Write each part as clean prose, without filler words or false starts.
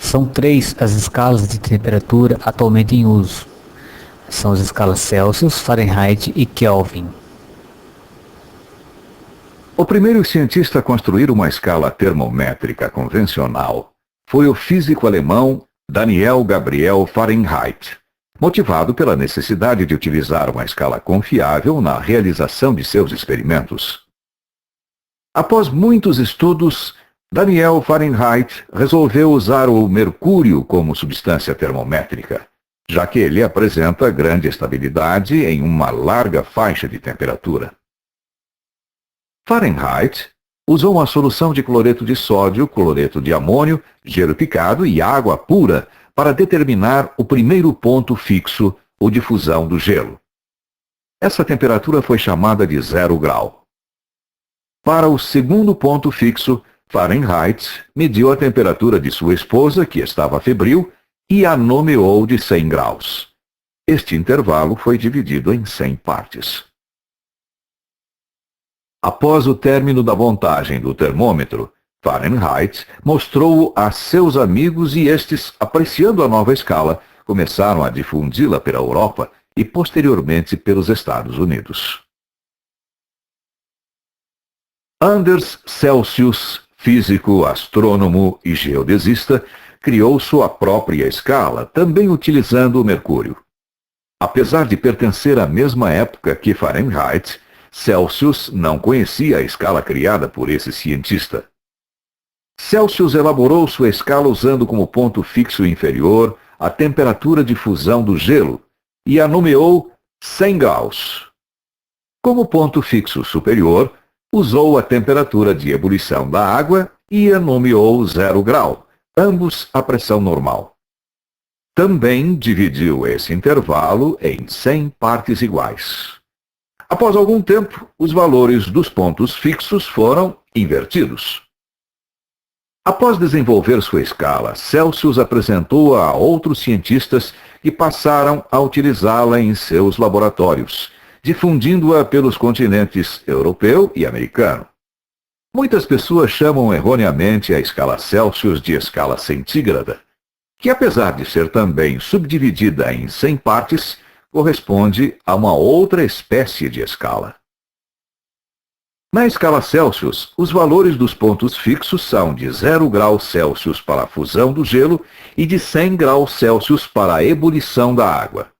São 3 as escalas de temperatura atualmente em uso. São as escalas Celsius, Fahrenheit e Kelvin. O primeiro cientista a construir uma escala termométrica convencional foi o físico alemão Daniel Gabriel Fahrenheit, motivado pela necessidade de utilizar uma escala confiável na realização de seus experimentos. Após muitos estudos, Daniel Fahrenheit resolveu usar o mercúrio como substância termométrica, já que ele apresenta grande estabilidade em uma larga faixa de temperatura. Fahrenheit usou uma solução de cloreto de sódio, cloreto de amônio, gelo picado e água pura para determinar o primeiro ponto fixo, o de fusão do gelo. Essa temperatura foi chamada de 0 grau. Para o segundo ponto fixo, Fahrenheit mediu a temperatura de sua esposa, que estava febril, e a nomeou de 100 graus. Este intervalo foi dividido em 100 partes. Após o término da montagem do termômetro, Fahrenheit mostrou-o a seus amigos e estes, apreciando a nova escala, começaram a difundi-la pela Europa e posteriormente pelos Estados Unidos. Anders Celsius, físico, astrônomo e geodesista, criou sua própria escala, também utilizando o mercúrio. Apesar de pertencer à mesma época que Fahrenheit, Celsius não conhecia a escala criada por esse cientista. Celsius elaborou sua escala usando como ponto fixo inferior a temperatura de fusão do gelo e a nomeou 100 graus. Como ponto fixo superior, usou a temperatura de ebulição da água e a nomeou 0 grau, ambos a pressão normal. Também dividiu esse intervalo em 100 partes iguais. Após algum tempo, os valores dos pontos fixos foram invertidos. Após desenvolver sua escala, Celsius apresentou-a a outros cientistas que passaram a utilizá-la em seus laboratórios, difundindo-a pelos continentes europeu e americano. Muitas pessoas chamam erroneamente a escala Celsius de escala centígrada, que apesar de ser também subdividida em 100 partes, corresponde a uma outra espécie de escala. Na escala Celsius, os valores dos pontos fixos são de 0 graus Celsius para a fusão do gelo e de 100 graus Celsius para a ebulição da água.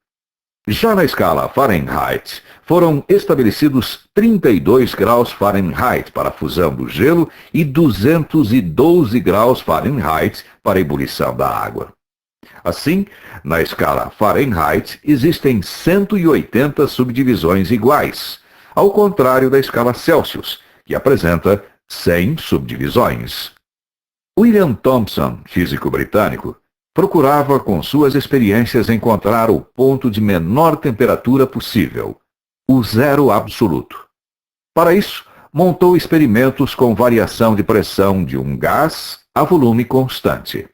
Já na escala Fahrenheit, foram estabelecidos 32 graus Fahrenheit para a fusão do gelo e 212 graus Fahrenheit para a ebulição da água. Assim, na escala Fahrenheit, existem 180 subdivisões iguais, ao contrário da escala Celsius, que apresenta 100 subdivisões. William Thomson, físico britânico, procurava com suas experiências encontrar o ponto de menor temperatura possível, o zero absoluto. Para isso, montou experimentos com variação de pressão de um gás a volume constante.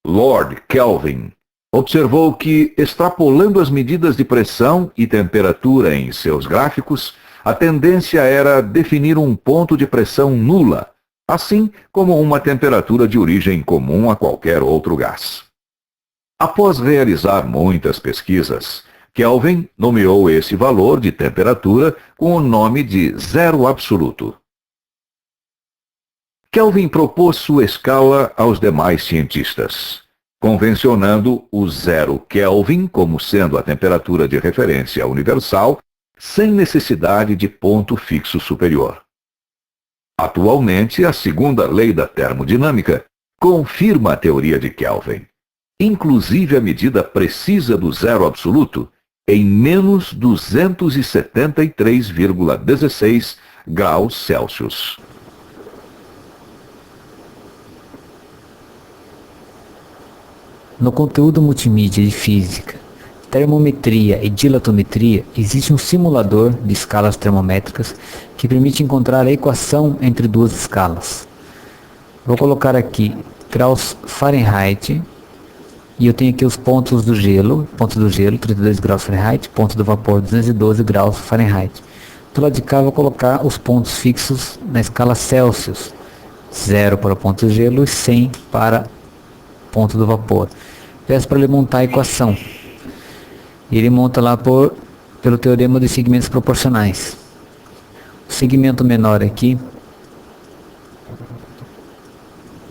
Lord Kelvin observou que, extrapolando as medidas de pressão e temperatura em seus gráficos, a tendência era definir um ponto de pressão nula, assim como uma temperatura de origem comum a qualquer outro gás. Após realizar muitas pesquisas, Kelvin nomeou esse valor de temperatura com o nome de zero absoluto. Kelvin propôs sua escala aos demais cientistas, convencionando o 0 Kelvin como sendo a temperatura de referência universal, sem necessidade de ponto fixo superior. Atualmente, a segunda lei da termodinâmica confirma a teoria de Kelvin, inclusive a medida precisa do zero absoluto, em menos 273,16 graus Celsius. No conteúdo multimídia de física, termometria e dilatometria, existe um simulador de escalas termométricas que permite encontrar a equação entre duas escalas. Vou colocar aqui graus Fahrenheit e eu tenho aqui os ponto do gelo 32 graus Fahrenheit, ponto do vapor 212 graus Fahrenheit. Do lado de cá vou colocar os pontos fixos na escala Celsius, 0 para o ponto de gelo e 100 para ponto do vapor. Peço para ele montar a equação. E ele monta lá pelo teorema dos segmentos proporcionais. O segmento menor aqui,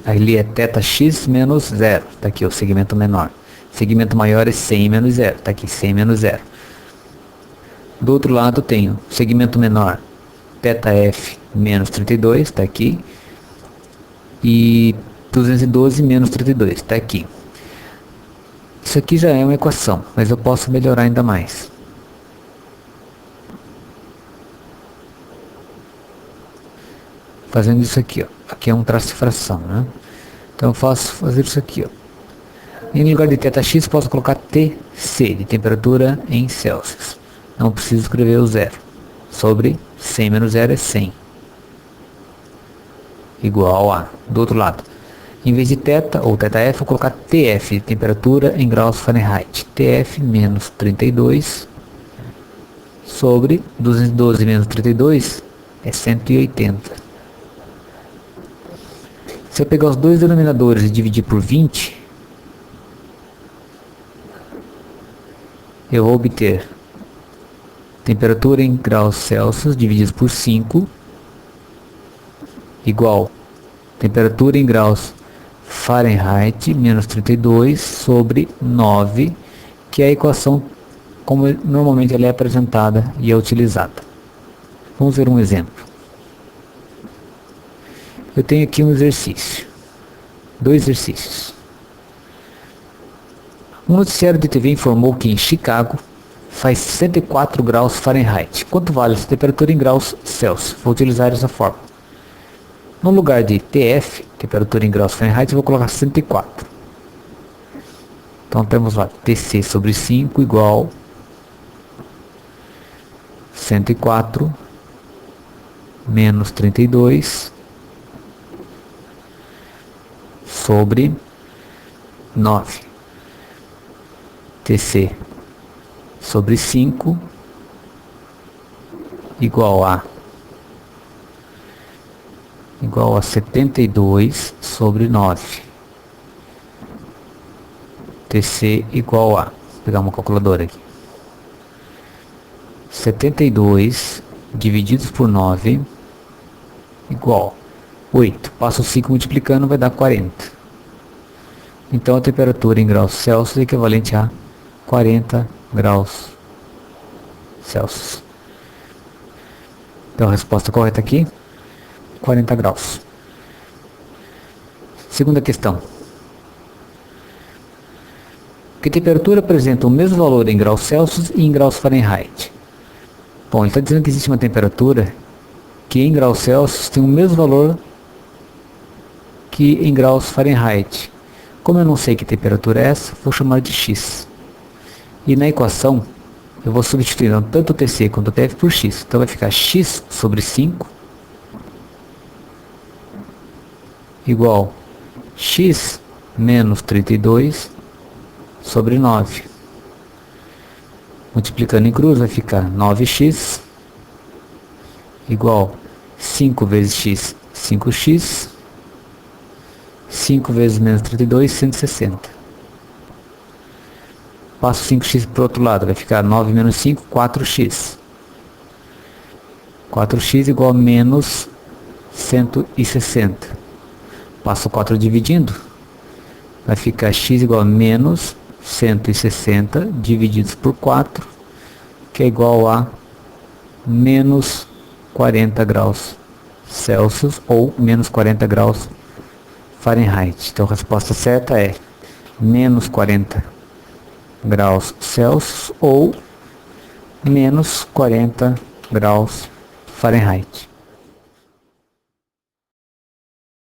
ali é θx menos 0. Está aqui o segmento menor. O segmento maior é 100 menos 0. Está aqui 100 menos 0. Do outro lado tenho o segmento menor, θf menos 32, está aqui. E 212 menos 32, está aqui. Isso aqui já é uma equação, mas eu posso melhorar ainda mais. Fazendo isso aqui, ó. Aqui é um traço de fração, né? Então eu posso fazer isso aqui, ó. Em lugar de θx, posso colocar Tc, de temperatura em Celsius. Não preciso escrever o zero. Sobre 100 menos 0 é 100. Igual a, do outro lado, em vez de θ ou θf, vou colocar Tf, de temperatura em graus Fahrenheit. Tf menos 32 sobre 212 menos 32 é 180. Se eu pegar os dois denominadores e dividir por 20, eu vou obter temperatura em graus Celsius dividido por 5 igual temperatura em graus Fahrenheit menos 32 sobre 9, que é a equação como normalmente ela é apresentada e é utilizada. Vamos ver um exemplo. Eu tenho aqui um exercício, dois exercícios. Um noticiário de TV informou que em Chicago faz 64 graus Fahrenheit. Quanto vale essa temperatura em graus Celsius? Vou utilizar essa fórmula. No lugar de Tf, temperatura em graus Fahrenheit, eu vou colocar 104. Então temos lá Tc sobre 5 igual 104 menos 32 sobre 9. Tc sobre 5 igual a 72 sobre 9. Tc igual a, vou pegar uma calculadora aqui, 72 divididos por 9 igual 8. Passo 5 multiplicando, vai dar 40. Então a temperatura em graus Celsius é equivalente a 40 graus Celsius. Então a resposta correta aqui, 40 graus. Segunda questão. Que temperatura apresenta o mesmo valor em graus Celsius e em graus Fahrenheit? Bom, ele está dizendo que existe uma temperatura que em graus Celsius tem o mesmo valor que em graus Fahrenheit. Como eu não sei que temperatura é essa, vou chamar de x. E na equação, eu vou substituir tanto o Tc quanto o Tf por x. Então vai ficar x sobre 5 igual x menos 32 sobre 9. Multiplicando em cruz vai ficar 9x igual 5 vezes x, 5x. 5 vezes menos 32, 160. Passo 5x para o outro lado, vai ficar 9 menos 5, 4x. 4x igual a menos 160. Passo 4 dividindo, vai ficar x igual a menos 160 divididos por 4, que é igual a menos 40 graus Celsius ou menos 40 graus Fahrenheit. Então a resposta certa é menos 40 graus Celsius ou menos 40 graus Fahrenheit.